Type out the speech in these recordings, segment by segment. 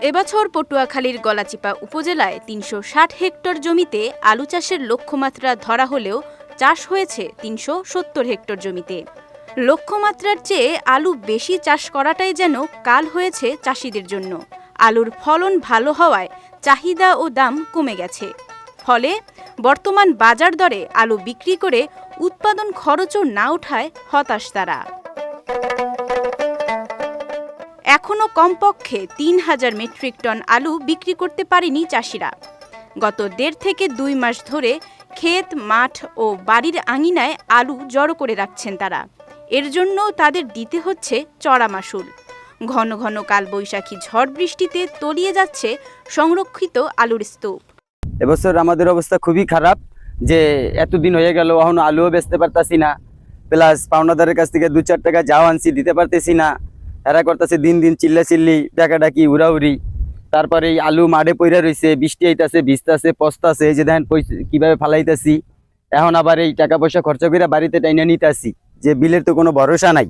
এবছর পটুয়াখালীর গলাচিপা উপজেলায় ৩৬০ হেক্টর জমিতে আলু চাষের লক্ষ্যমাত্রা ধরা হলেও চাষ হয়েছে ৩৭০ হেক্টর জমিতে। লক্ষ্যমাত্রার চেয়ে আলু বেশি চাষ করাটাই যেন কাল হয়েছে চাষিদের জন্য। আলুর ফলন ভালো হওয়ায় চাহিদা ও দাম কমে গেছে। ফলে বর্তমান বাজার দরে আলু বিক্রি করে উৎপাদন খরচও না ওঠায় হতাশ তারা। এখনও কমপক্ষে ৩,০০০ মেট্রিক টন আলু বিক্রি করতে পারেনি চাষিরা। গত ১.৫ থেকে ২ মাস ধরে ক্ষেত, মাঠ ও বাড়ির আঙিনায় আলু জড়ো করে রাখছেন তারা। এর জন্য তাদের দিতে হচ্ছে চড়া মাশুল। ঘন ঘন কালবৈশাখী ঝড় বৃষ্টিতে তলিয়ে যাচ্ছে সংরক্ষিত আলুর স্তূপ। এবছর আমাদের অবস্থা খুবই খারাপ, যে এতদিন হয়ে গেল এখনো আলুও বেচতে পারতাছি না, প্লাস পাওনাদারের কাছ থেকে ২-৪ টাকা যাও আনছি দিতে পারতেছি না। এরা করতেছে দিন দিন চিল্লাচিল্লি, ডাকাডাকি, উড়াউড়ি। তারপরে এই আলু মাঠে পইরা রয়েছে, বৃষ্টি আইতাছে, ভিজতাছে, পচতাছে, এই যে দেখেন কিভাবে ফালাইতেছি। এখন আবার এই টাকা পয়সা খরচ করে বাড়িতে টাইনা নিতে আসি, যে বিলের তো কোনো ভরসা নাই,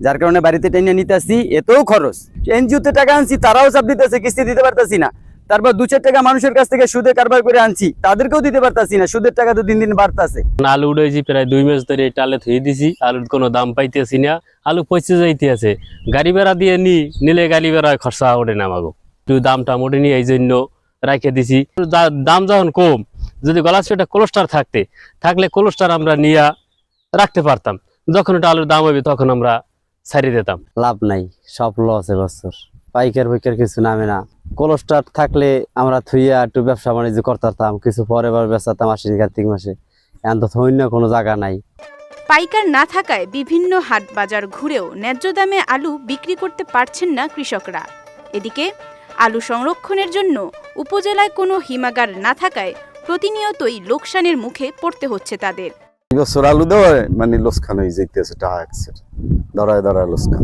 যার কারণে বাড়িতে টাইনা নিতে আসি, এতেও খরচ। এনজিওতে টাকা আনছি, তারাও চাপ দিতেছে, কিস্তি দিতে পারতাছি না। তারপর ২-৪ টাকা মানুষের কাছ থেকে সুদে কারবার করে আনছি, তাদেরকেও দিতে পারতাছি না, সুদের টাকা তো দিন দিন বাড়তাছে। আলু উড়াইছি প্রায় 2 মাস ধরে, টালে থুয়ে দিছি, আলুর কোনো দাম পাইতেছি না, আলু পচে যাইতে আছে। গাড়ি ভাড়া দিয়ে নিলে গাড়ি ভাড়ায় খরচা ওঠে না আমাকে, একটু দামটা মোটেনি, এই জন্য রাখে দিছি। দাম যখন কম, যদি গলাচিপাটা কোলেস্টার থাকলে কোলেস্টার আমরা নিয়ে রাখতে পারতাম। যখন এটা আলুর দাম হবে তখন আমরা ছাড়িয়ে দিতাম। লাভ নাই, সব লস এবছর। পাইকার কিছু নামে না। কোলেস্টার থাকলে আমরা থুইয়া একটু ব্যবসা বাণিজ্য করতাম, কিছু পরে বেচাতাম আশ্বিন কার্তিক মাসে। এখন তো অন্য কোনো জায়গা নাই। পাইকার না থাকায় বিভিন্ন হাট বাজার ঘুরেও ন্যায্য দামে আলু বিক্রি করতে পারছেন না কৃষকরা। এদিকে আলু সংরক্ষণের জন্য উপজেলায় কোনো হিমাগার না থাকায় প্রতিনিয়তই লোকসানের মুখে পড়তে হচ্ছে তাদের। এবছর আলু দেওয়া মানে লোকসান হয়ে যাইতেছে, দাঁড়ায় লোকসান।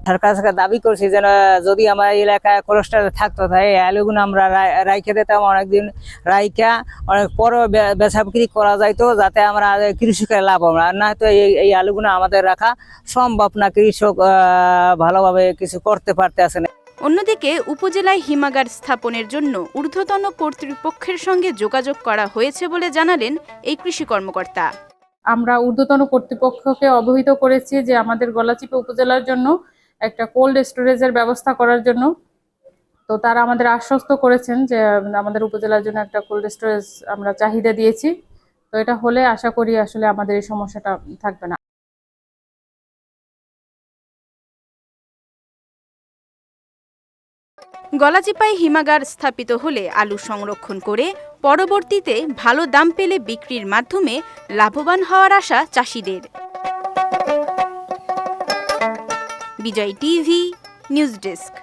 সরকার কাছে দাবি করছি যেন যদি আমার এলাকায় কোলেস্টার থাকতো, তাই আলুগুলো আমরা রাইখে দিতাম, অনেকদিন রাইখা অনেক পরে বেচা বিক্রি করা যাইতো, যাতে আমরা কৃষকের লাভ হবে। আর না তো এই আলুগুলো আমাদের রাখা সম্ভব না, কৃষক ভালোভাবে কিছু করতে পারতেছে না। অন্যদিকে উপজেলায় হিমাগার স্থাপনের জন্য ঊর্ধ্বতন কর্তৃপক্ষের সঙ্গে যোগাযোগ করা হয়েছে বলে জানালেন এই কৃষি কর্মকর্তা। আমরা ঊর্ধ্বতন কর্তৃপক্ষকে অবহিত করেছি যে আমাদের গলাচিপা উপজেলার জন্য একটা কোল্ড স্টোরেজের ব্যবস্থা করার জন্য। তো তারা আমাদের আশ্বস্ত করেছেন যে আমাদের উপজেলার জন্য একটা কোল্ড স্টোরেজ আমরা চাহিদা দিয়েছি। তো এটা হলে আশা করি আসলে আমাদের এই সমস্যাটা থাকবে না। গলাচিপায় হিমাগার স্থাপিত হলে আলু সংরক্ষণ করে পরবর্তীতে ভালো দাম পেলে বিক্রির মাধ্যমে লাভবান হওয়ার আশা চাষিদের। বিজয় টিভি নিউজ ডেস্ক।